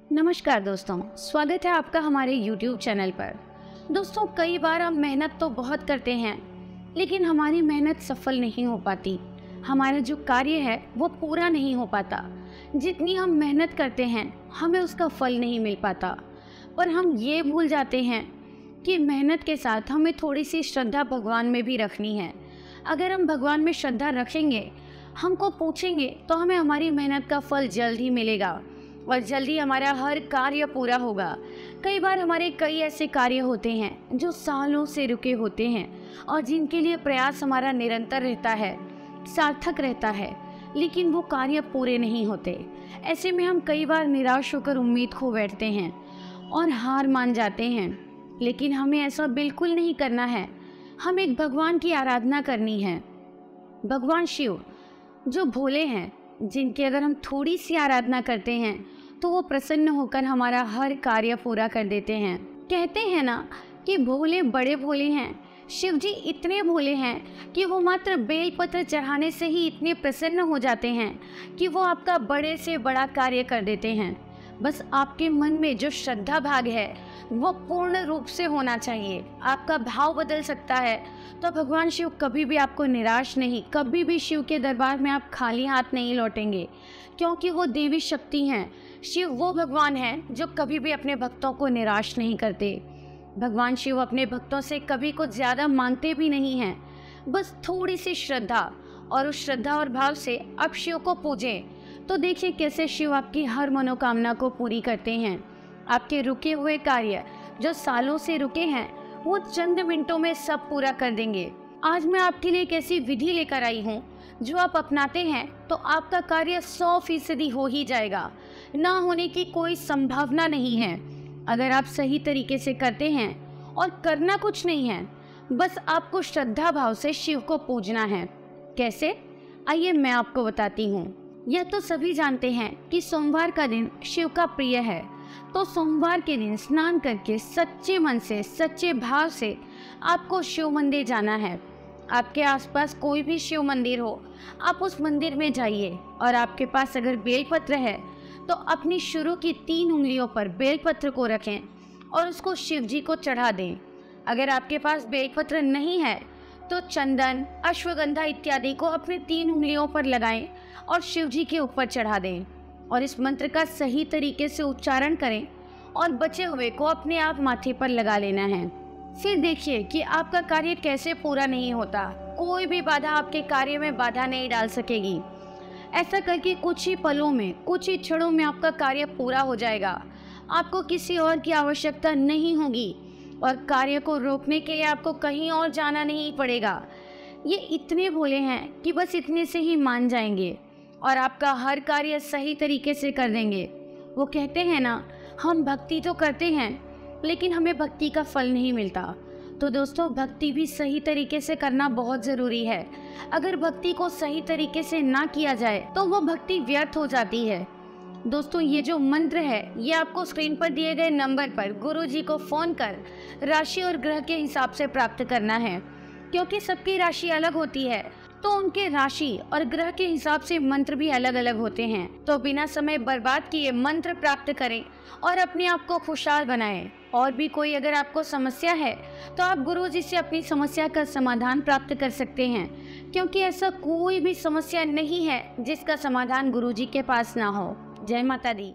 नमस्कार दोस्तों, स्वागत है आपका हमारे YouTube चैनल पर। दोस्तों, कई बार हम मेहनत तो बहुत करते हैं, लेकिन हमारी मेहनत सफल नहीं हो पाती। हमारा जो कार्य है वो पूरा नहीं हो पाता। जितनी हम मेहनत करते हैं हमें उसका फल नहीं मिल पाता। पर हम ये भूल जाते हैं कि मेहनत के साथ हमें थोड़ी सी श्रद्धा भगवान में भी रखनी है। अगर हम भगवान में श्रद्धा रखेंगे, हमको पूछेंगे, तो हमें हमारी मेहनत का फल जल्द ही मिलेगा और जल्दी हमारा हर कार्य पूरा होगा। कई बार हमारे कई ऐसे कार्य होते हैं जो सालों से रुके होते हैं और जिनके लिए प्रयास हमारा निरंतर रहता है, सार्थक रहता है, लेकिन वो कार्य पूरे नहीं होते। ऐसे में हम कई बार निराश होकर उम्मीद खो बैठते हैं और हार मान जाते हैं। लेकिन हमें ऐसा बिल्कुल नहीं करना है। हम एक भगवान की आराधना करनी है, भगवान शिव, जो भोले हैं, जिनकी अगर हम थोड़ी सी आराधना करते हैं तो वो प्रसन्न होकर हमारा हर कार्य पूरा कर देते हैं। कहते हैं ना कि भोले बड़े भोले हैं। शिव जी इतने भोले हैं कि वो मात्र बेलपत्र चढ़ाने से ही इतने प्रसन्न हो जाते हैं कि वो आपका बड़े से बड़ा कार्य कर देते हैं। बस आपके मन में जो श्रद्धा भाग है वो पूर्ण रूप से होना चाहिए। आपका भाव बदल सकता है तो भगवान शिव कभी भी आपको निराश नहीं, कभी भी शिव के दरबार में आप खाली हाथ नहीं लौटेंगे, क्योंकि वो देवी शक्ति हैं। शिव वो भगवान हैं जो कभी भी अपने भक्तों को निराश नहीं करते। भगवान शिव अपने भक्तों से कभी कुछ ज़्यादा मांगते भी नहीं हैं, बस थोड़ी सी श्रद्धा, और उस श्रद्धा और भाव से आप शिव को पूजें तो देखिए कैसे शिव आपकी हर मनोकामना को पूरी करते हैं। आपके रुके हुए कार्य जो सालों से रुके हैं वो चंद मिनटों में सब पूरा कर देंगे। आज मैं आपके लिए एक ऐसी विधि लेकर आई हूँ जो आप अपनाते हैं तो आपका कार्य 100% हो ही जाएगा। ना होने की कोई संभावना नहीं है अगर आप सही तरीके से करते हैं। और करना कुछ नहीं है, बस आपको श्रद्धा भाव से शिव को पूजना है। कैसे? आइए मैं आपको बताती हूँ। यह तो सभी जानते हैं कि सोमवार का दिन शिव का प्रिय है, तो सोमवार के दिन स्नान करके सच्चे मन से, सच्चे भाव से आपको शिव मंदिर जाना है। आपके आसपास कोई भी शिव मंदिर हो, आप उस मंदिर में जाइए और आपके पास अगर बेलपत्र है तो अपनी शुरू की 3 उंगलियों पर बेलपत्र को रखें और उसको शिव जी को चढ़ा दें। अगर आपके पास बेलपत्र नहीं है तो चंदन, अश्वगंधा इत्यादि को अपनी 3 उंगलियों पर लगाएं और शिव जी के ऊपर चढ़ा दें और इस मंत्र का सही तरीके से उच्चारण करें और बचे हुए को अपने आप माथे पर लगा लेना है। फिर देखिए कि आपका कार्य कैसे पूरा नहीं होता। कोई भी बाधा आपके कार्य में बाधा नहीं डाल सकेगी। ऐसा करके कुछ ही पलों में, कुछ ही क्षणों में आपका कार्य पूरा हो जाएगा। आपको किसी और की आवश्यकता नहीं होगी और कार्य को रोकने के लिए आपको कहीं और जाना नहीं पड़ेगा। ये इतने भोले हैं कि बस इतने से ही मान जाएंगे और आपका हर कार्य सही तरीके से कर देंगे। वो कहते हैं ना, हम भक्ति तो करते हैं लेकिन हमें भक्ति का फल नहीं मिलता। तो दोस्तों, भक्ति भी सही तरीके से करना बहुत ज़रूरी है। अगर भक्ति को सही तरीके से ना किया जाए तो वो भक्ति व्यर्थ हो जाती है। दोस्तों, ये जो मंत्र है ये आपको स्क्रीन पर दिए गए नंबर पर गुरुजी को फ़ोन कर राशि और ग्रह के हिसाब से प्राप्त करना है। क्योंकि सबकी राशि अलग होती है तो उनके राशि और ग्रह के हिसाब से मंत्र भी अलग अलग होते हैं। तो बिना समय बर्बाद किए मंत्र प्राप्त करें और अपने आप को खुशहाल बनाएं। और भी कोई अगर आपको समस्या है तो आप गुरुजी से अपनी समस्या का समाधान प्राप्त कर सकते हैं, क्योंकि ऐसा कोई भी समस्या नहीं है जिसका समाधान गुरुजी के पास ना हो। जय माता दी।